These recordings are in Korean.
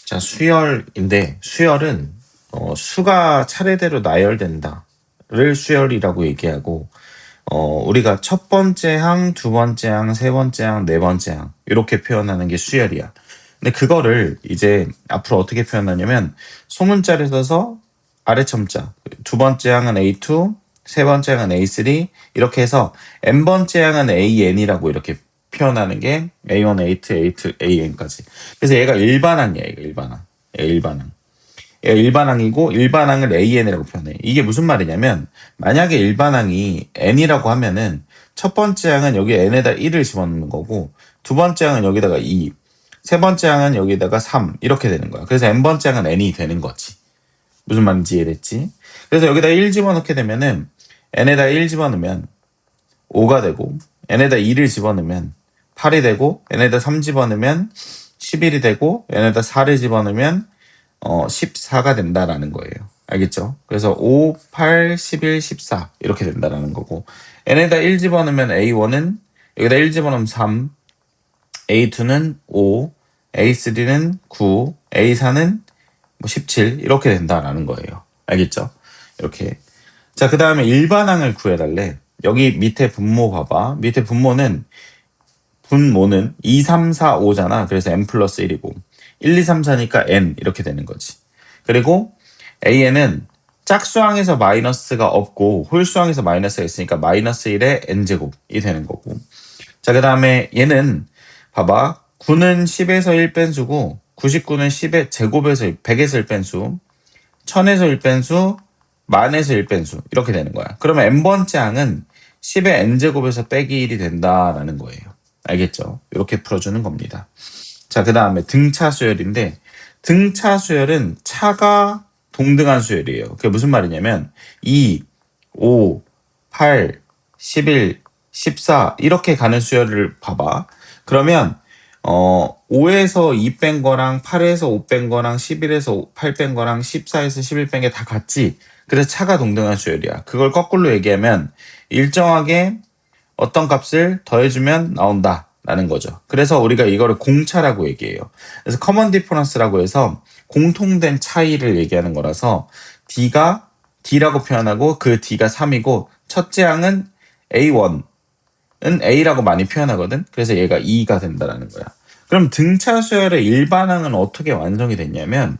자, 수열인데 수열은 수가 차례대로 나열된다를 수열이라고 얘기하고 우리가 첫 번째 항, 두 번째 항, 세 번째 항, 네 번째 항 이렇게 표현하는 게 수열이야. 근데 그거를 이제 앞으로 어떻게 표현하냐면 소문자를 써서 아래 첨자 두 번째 항은 A2, 세 번째 항은 A3 이렇게 해서 n번째 항은 AN이라고 이렇게 표현하는 게 A1, A2, A2, AN까지. 그래서 얘가 일반항이야. 얘가 일반항. 얘가 일반항. 얘가 일반항이고 일반항을 AN이라고 표현해. 이게 무슨 말이냐면 만약에 일반항이 N이라고 하면은 첫 번째 항은 여기 N에다 1을 집어넣는 거고 두 번째 항은 여기다가 2, 세 번째 항은 여기다가 3 이렇게 되는 거야. 그래서 N번째 항은 N이 되는 거지. 무슨 말인지 이해됐지? 그래서 여기다 1 집어넣게 되면은 N에다 1 집어넣으면 5가 되고 N에다 2를 집어넣으면 8이 되고 N에다 3 집어넣으면 11이 되고 N에다 4를 집어넣으면 14가 된다라는 거예요. 알겠죠? 그래서 5, 8, 11, 14 이렇게 된다라는 거고 N에다 1 집어넣으면 A1은 여기다 1 집어넣으면 3, A2는 5, A3는 9, A4는 17 이렇게 된다라는 거예요. 알겠죠? 이렇게. 자, 그 다음에 일반항을 구해달래. 여기 밑에 분모 봐봐. 밑에 분모는 2, 3, 4, 5잖아. 그래서 n 플러스 1이고 1, 2, 3, 4니까 n 이렇게 되는 거지. 그리고 an은 짝수항에서 마이너스가 없고 홀수항에서 마이너스가 있으니까 마이너스 1의 n제곱이 되는 거고. 자, 그 다음에 얘는 봐봐. 9는 10에서 1 뺀수고 99는 10의 제곱에서 100에서 1 뺀수 1000에서 1 뺀수 만에서 1 뺀수 이렇게 되는 거야. 그러면 n번째 항은 10의 n제곱에서 빼기 1이 된다라는 거예요. 알겠죠? 이렇게 풀어주는 겁니다. 자, 그 다음에 등차 수열인데 등차 수열은 차가 동등한 수열이에요. 그게 무슨 말이냐면 2, 5, 8, 11, 14 이렇게 가는 수열을 봐봐. 그러면 5에서 2 뺀 거랑 8에서 5 뺀 거랑 11에서 8 뺀 거랑 14에서 11 뺀 게 다 같지. 그래서 차가 동등한 수열이야. 그걸 거꾸로 얘기하면 일정하게 어떤 값을 더해주면 나온다라는 거죠. 그래서 우리가 이거를 공차라고 얘기해요. 그래서 커먼 디퍼런스라고 해서 공통된 차이를 얘기하는 거라서 D가 D라고 표현하고 그 D가 3이고 첫째 항은 A1은 A라고 많이 표현하거든. 그래서 얘가 2가 된다라는 거야. 그럼 등차 수열의 일반항은 어떻게 완성이 됐냐면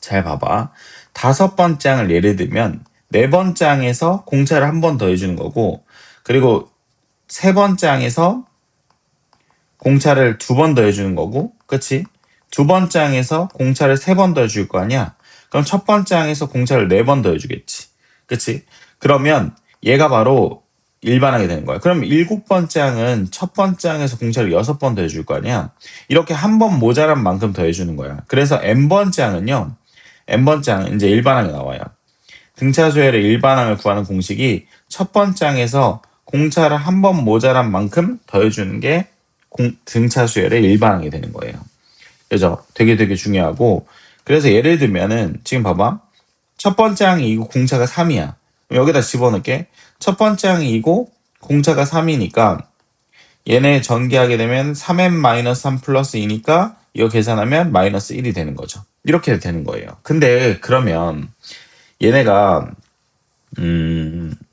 잘 봐봐. 5번째 항을 예를 들면 4번째 항에서 공차를 한 번 더해주는 거고 그리고 3번째 항에서 공차를 2번 더해주는 거고 그치? 2번째 항에서 공차를 3번 더해줄 거 아니야? 그럼 첫 번째 항에서 공차를 4번 더해주겠지. 그치? 그러면 얘가 바로 일반항이 되는 거야. 그럼 7번째 항은 첫 번째 항에서 공차를 6번 더해줄 거 아니야? 이렇게 한 번 모자란 만큼 더해주는 거야. 그래서 n번째 항은요. n번째 항은 이제 일반항이 나와요. 등차 수열의 일반항을 구하는 공식이 첫 번째 항에서 공차를 한 번 모자란 만큼 더해주는 게 등차 수열의 일반항이 되는 거예요. 그죠? 되게 중요하고 그래서 예를 들면은 지금 봐봐. 첫 번째 항이 이고 공차가 3이야. 여기다 집어넣을게. 첫 번째 항이 이고 공차가 3이니까 얘네 전개하게 되면 3n-3 플러스 2니까 이거 계산하면 마이너스 1이 되는 거죠. 이렇게 되는 거예요. 근데 그러면 얘네가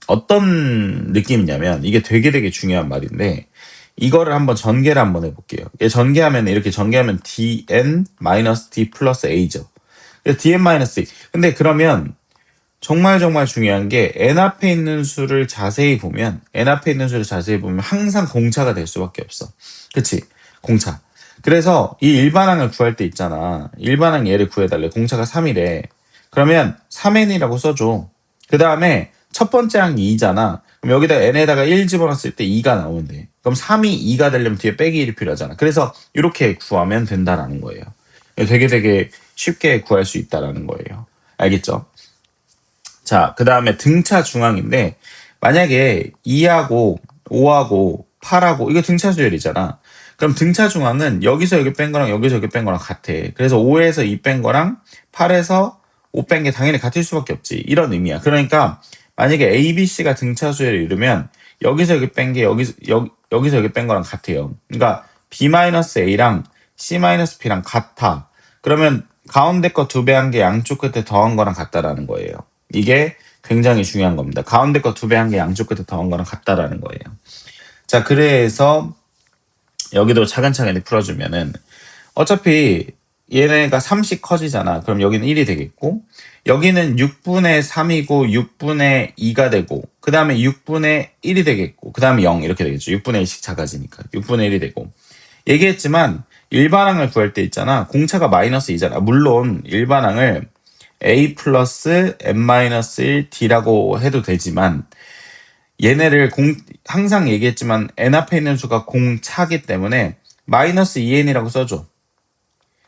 어떤 느낌이냐면 이게 되게 중요한 말인데 이거를 한번 전개를 한번 해볼게요. 전개하면 이렇게 전개하면 dn-d 플러스 a죠. dn-a. 근데 그러면 정말 중요한 게 n 앞에 있는 수를 자세히 보면 항상 공차가 될 수밖에 없어. 그치? 공차. 그래서 이 일반항을 구할 때 있잖아. 일반항 얘를 구해달래. 공차가 3이래. 그러면 3n이라고 써줘. 그 다음에 첫 번째 항이 2잖아. 그럼 여기다 n에다가 1 집어넣었을 때 2가 나오면 돼. 그럼 3이 2가 되려면 뒤에 빼기 1이 필요하잖아. 그래서 이렇게 구하면 된다라는 거예요. 되게 쉽게 구할 수 있다라는 거예요. 알겠죠? 자, 그 다음에 등차 중항인데 만약에 2하고 5하고 8하고 이거 등차 수열이잖아. 그럼 등차 중항은 여기서 여기 뺀 거랑 여기서 여기 뺀 거랑 같아. 그래서 5에서 2 뺀 거랑 8에서 5 뺀 게 당연히 같을 수밖에 없지. 이런 의미야. 그러니까 만약에 A, B, C가 등차 수열을 이루면 여기서 여기 뺀 게 여기서 여기 뺀 거랑 같아요. 그러니까 B-A랑 C-B랑 같아. 그러면 가운데 거 2배 한 게 양쪽 끝에 더한 거랑 같다라는 거예요. 이게 굉장히 중요한 겁니다. 가운데 거 2배 한 게 양쪽 끝에 더한 거랑 같다라는 거예요. 자, 그래서 여기도 차근차근히 풀어주면은 어차피 얘네가 3씩 커지잖아. 그럼 여기는 1이 되겠고, 여기는 6분의 3이고 6분의 2가 되고, 그 다음에 6분의 1이 되겠고, 그 다음에 0 이렇게 되겠죠. 6분의 1씩 작아지니까 6분의 1이 되고. 얘기했지만 일반항을 구할 때 있잖아. 공차가 마이너스 2잖아. 물론 일반항을 a 플러스 n-1 d라고 해도 되지만 얘네를 항상 얘기했지만 n 앞에 있는 수가 공차기 때문에 마이너스 2n이라고 써줘.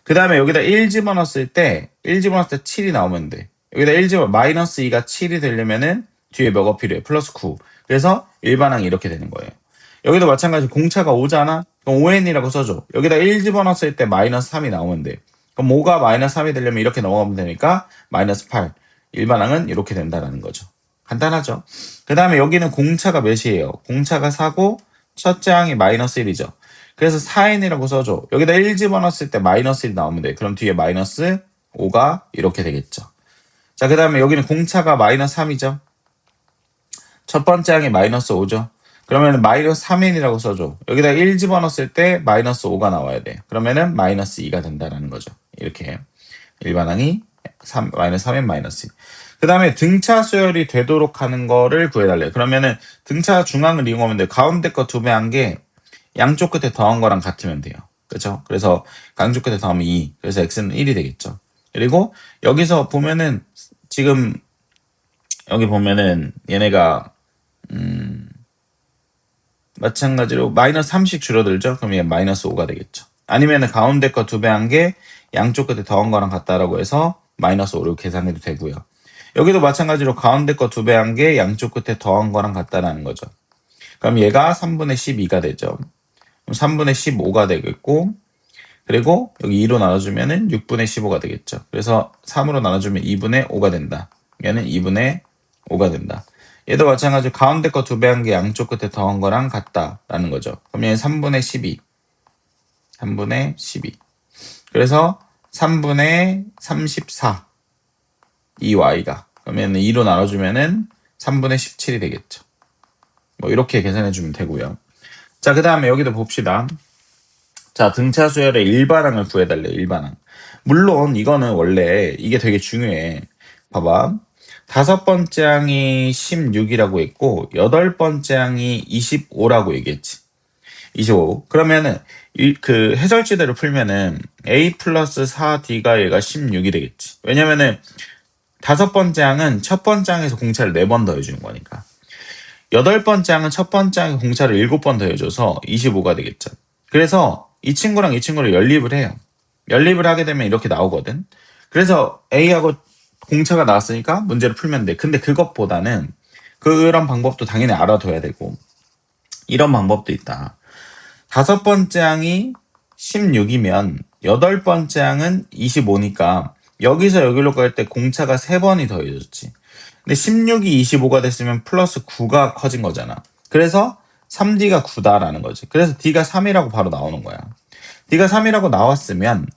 그 다음에 여기다 1 집어넣었을 때 7이 나오면 돼. 여기다 마이너스 2가 7이 되려면은 뒤에 뭐가 필요해? 플러스 9. 그래서 일반항이 이렇게 되는 거예요. 여기도 마찬가지 공차가 5잖아? 그럼 5n이라고 써줘. 여기다 1 집어넣었을 때 마이너스 3이 나오면 돼. 그럼 5가 마이너스 3이 되려면 이렇게 넘어가면 되니까 마이너스 8. 일반항은 이렇게 된다라는 거죠. 간단하죠? 그 다음에 여기는 공차가 몇이에요? 공차가 4고 첫째 항이 마이너스 1이죠. 그래서 4n이라고 써줘. 여기다 1 집어넣었을 때 마이너스 1이 나오면 돼. 그럼 뒤에 마이너스 5가 이렇게 되겠죠. 자, 그 다음에 여기는 공차가 마이너스 3이죠. 첫 번째 항이 마이너스 5죠. 그러면 마이너스 3n이라고 써줘. 여기다 1 집어넣었을 때 마이너스 5가 나와야 돼. 그러면은 마이너스 2가 된다라는 거죠. 이렇게 일반항이 마이너스 3n 마이너스 2. 그 다음에 등차 수열이 되도록 하는 거를 구해달래요. 그러면은 등차 중앙을 이용하면 돼요. 가운데 거 2배 한 게 양쪽 끝에 더한 거랑 같으면 돼요. 그렇죠? 그래서 양쪽 끝에 더하면 2. 그래서 x는 1이 되겠죠. 그리고 여기서 보면은 지금 여기 보면은 얘네가 마찬가지로 마이너스 3씩 줄어들죠? 그럼 얘 마이너스 5가 되겠죠. 아니면은 가운데 거 2배 한 게 양쪽 끝에 더한 거랑 같다라고 해서 마이너스 5를 계산해도 되고요. 여기도 마찬가지로 가운데 거 2배 한 게 양쪽 끝에 더한 거랑 같다라는 거죠. 그럼 얘가 3분의 12가 되죠. 3분의 15가 되겠고, 그리고 여기 2로 나눠주면은 6분의 15가 되겠죠. 그래서 3으로 나눠주면 2분의 5가 된다. 얘는 2분의 5가 된다. 얘도 마찬가지로 가운데 거 2배 한 게 양쪽 끝에 더한 거랑 같다라는 거죠. 그럼 얘는 3분의 12. 3분의 12. 그래서 3분의 34. 이 y가. 그러면 2로 나눠주면은 3분의 17이 되겠죠. 뭐 이렇게 계산해주면 되고요. 자, 그 다음에 여기도 봅시다. 자, 등차 수열의 일반항을 구해달래요. 일반항. 물론 이거는 원래 이게 되게 중요해. 봐봐. 5번째 항이 16이라고 했고 8번째 항이 25라고 얘기했지. 25. 그러면은 그 해설지대로 풀면은 a 플러스 4d가 얘가 16이 되겠지. 왜냐면은 5번째 항은 첫 번째 항에서 공차를 4번 더해주는 거니까. 8번째 항은 첫 번째 항에 공차를 7번 더해줘서 25가 되겠죠. 그래서 이 친구랑 이 친구를 연립을 해요. 연립을 하게 되면 이렇게 나오거든. 그래서 A하고 공차가 나왔으니까 문제를 풀면 돼. 근데 그것보다는 그런 방법도 당연히 알아둬야 되고 이런 방법도 있다. 5번째 항이 16이면 8번째 항은 25니까 여기서 여기로 갈 때 공차가 3번이 더해졌지. 근데 16이 25가 됐으면 플러스 9가 커진 거잖아. 그래서 3D가 9다라는 거지. 그래서 D가 3이라고 바로 나오는 거야. D가 3이라고 나왔으면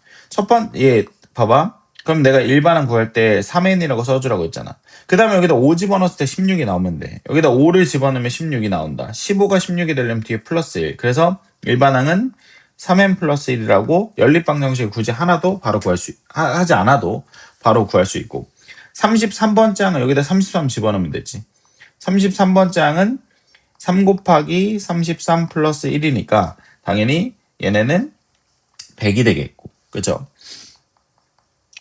얘 봐봐. 그럼 내가 일반항 구할 때 3n이라고 써주라고 했잖아. 그 다음에 여기다 5 집어넣었을 때 16이 나오면 돼. 여기다 5를 집어넣으면 16이 나온다. 15가 16이 되려면 뒤에 플러스 1. 그래서 일반항은 3n 플러스 1이라고 연립방정식을 굳이 하나도 바로 하지 않아도 바로 구할 수 있고 33번째 항은 여기다 33 집어넣으면 되지. 33번째 항은 3 곱하기 33 플러스 1이니까 당연히 얘네는 100이 되겠고. 그죠?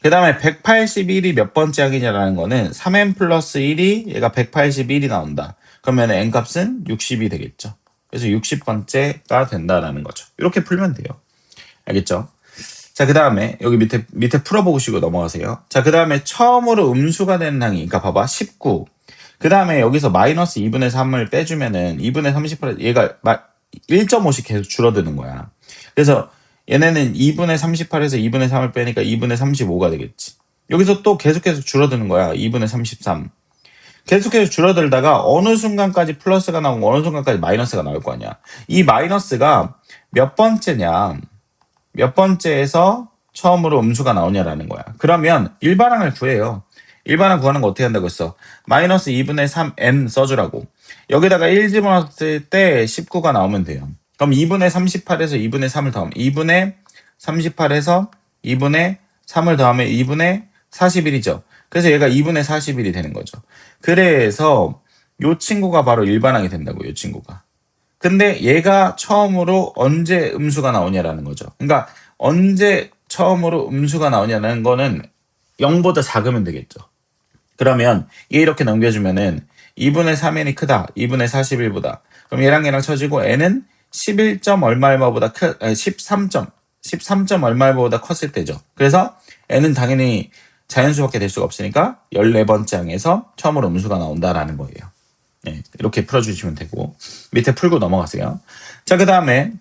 그 다음에 181이 몇 번째 항이냐라는 거는 3n 플러스 1이 얘가 181이 나온다. 그러면 n값은 60이 되겠죠. 그래서 60번째가 된다라는 거죠. 이렇게 풀면 돼요. 알겠죠? 자, 그 다음에 여기 밑에 풀어보시고 넘어가세요. 자, 그 다음에 처음으로 음수가 되는 항이, 그러니까 봐봐, 19. 그 다음에 여기서 마이너스 2분의 3을 빼주면은 2분의 38, 얘가 1.5씩 계속 줄어드는 거야. 그래서 얘네는 2분의 38에서 2분의 3을 빼니까 2분의 35가 되겠지. 여기서 또 계속해서 줄어드는 거야. 2분의 33. 계속해서 줄어들다가 어느 순간까지 플러스가 나오고 어느 순간까지 마이너스가 나올 거 아니야. 이 마이너스가 몇 번째냐. 몇 번째에서 처음으로 음수가 나오냐라는 거야. 그러면 일반항을 구해요. 일반항 구하는 거 어떻게 한다고 했어? 마이너스 2분의 3n 써주라고. 여기다가 1 집어넣었을 때 19가 나오면 돼요. 그럼 2분의 38에서 2분의 3을 더하면 2분의 38에서 2분의 3을 더하면 2분의 41이죠. 그래서 얘가 2분의 41이 되는 거죠. 그래서 요 친구가 바로 일반항이 된다고, 요 친구가. 근데 얘가 처음으로 언제 음수가 나오냐라는 거죠. 그러니까 언제 처음으로 음수가 나오냐는 거는 0보다 작으면 되겠죠. 그러면 얘 이렇게 넘겨주면은 2분의 3n이 크다. 2분의 41보다. 그럼 얘랑 쳐지고 n은 11점 얼마보다 13점 얼마보다 컸을 때죠. 그래서 n은 당연히 자연수밖에 될 수가 없으니까 14번째 항에서 처음으로 음수가 나온다라는 거예요. 네, 이렇게 풀어주시면 되고 밑에 풀고 넘어가세요. 자, 그 다음에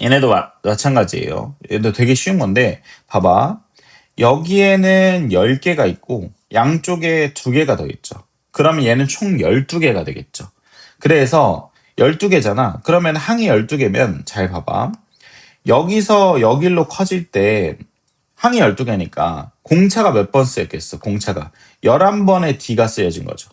얘네도 마찬가지예요. 얘도 되게 쉬운 건데 봐봐. 여기에는 10개가 있고 양쪽에 2개가 더 있죠. 그러면 얘는 총 12개가 되겠죠. 그래서 12개잖아. 그러면 항이 12개면 잘 봐봐. 여기서 여길로 커질 때 항이 12개니까 공차가 몇 번 쓰였겠어? 공차가 11번의 D가 쓰여진 거죠.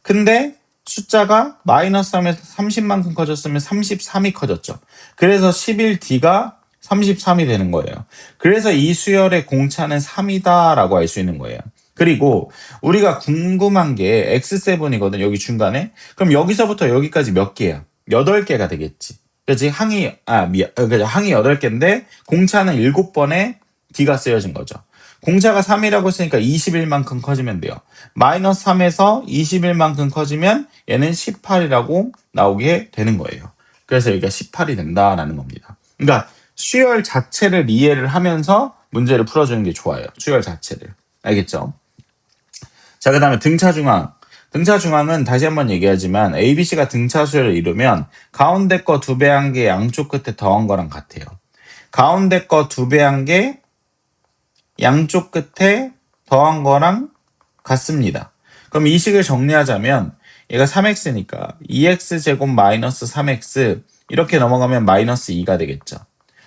근데 숫자가 마이너스 3에서 30만큼 커졌으면 33이 커졌죠. 그래서 11D가 33이 되는 거예요. 그래서 이 수열의 공차는 3이다 라고 알 수 있는 거예요. 그리고 우리가 궁금한 게 X7이거든, 여기 중간에. 그럼 여기서부터 여기까지 몇 개야? 8개가 되겠지. 그렇지? 항이 8개인데 공차는 7번에 D가 쓰여진 거죠. 공차가 3이라고 했으니까 21만큼 커지면 돼요. 마이너스 3에서 21만큼 커지면 얘는 18이라고 나오게 되는 거예요. 그래서 여기가 18이 된다라는 겁니다. 그러니까 수열 자체를 이해를 하면서 문제를 풀어주는 게 좋아요. 수열 자체를. 알겠죠? 자, 그 다음에 등차중앙. 등차중앙은 다시 한번 얘기하지만 ABC가 등차수열을 이루면 가운데 거 2배 한 개 양쪽 끝에 더한 거랑 같아요. 가운데 거 2배 한 개 양쪽 끝에 더한 거랑 같습니다. 그럼 이 식을 정리하자면 얘가 3x니까 2x제곱 마이너스 3x 이렇게 넘어가면 마이너스 2가 되겠죠.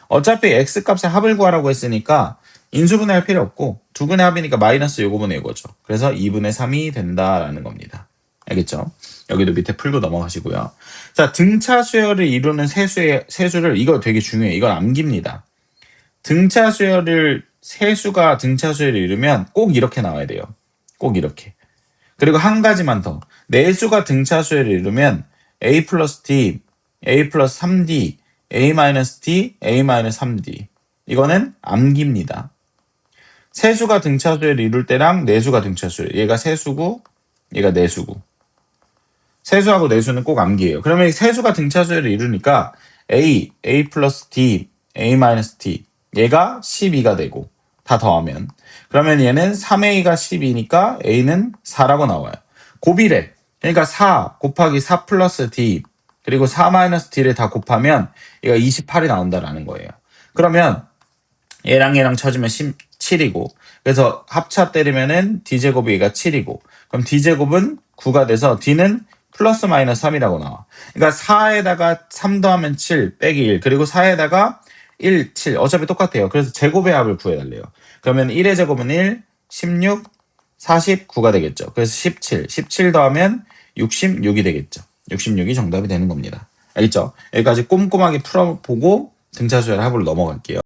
어차피 x값의 합을 구하라고 했으니까 인수분해할 필요 없고 2분의 합이니까 마이너스 요거분의 요거죠. 그래서 2분의 3이 된다라는 겁니다. 알겠죠? 여기도 밑에 풀고 넘어가시고요. 자, 등차 수열을 이루는 세수를, 이거 되게 중요해요. 이건 암기입니다. 등차 수열을, 세수가 등차 수열을 이루면 꼭 이렇게 나와야 돼요. 꼭 이렇게. 그리고 한 가지만 더. 내수가 등차 수열을 이루면 a 플러스 d, a 플러스 3d, a 마이너스 d, a 마이너스 3d. 이거는 암기입니다. 세수가 등차 수열을 이룰 때랑 내수가 등차 수열. 얘가 세수고 얘가 내수고. 세수하고 내수는 꼭 암기예요. 그러면 세수가 등차 수열을 이루니까 a 플러스 d, a 마이너스 d. 얘가 12가 되고 다 더하면. 그러면 얘는 3a가 12니까 a는 4라고 나와요. 곱이래. 그러니까 4 곱하기 4 플러스 d 그리고 4 마이너스 d를 다 곱하면 얘가 28이 나온다라는 거예요. 그러면 얘랑 쳐지면 7이고 그래서 합차 때리면은 d제곱이 얘가 7이고 그럼 d제곱은 9가 돼서 d는 플러스 마이너스 3이라고 나와. 그러니까 4에다가 3 더하면 7 빼기 1 그리고 4에다가 1, 7 어차피 똑같아요. 그래서 제곱의 합을 구해달래요. 그러면 1의 제곱은 1, 16, 49가 되겠죠. 그래서 17 더하면 66이 되겠죠. 66이 정답이 되는 겁니다. 알겠죠? 여기까지 꼼꼼하게 풀어보고 등차수열 합으로 넘어갈게요.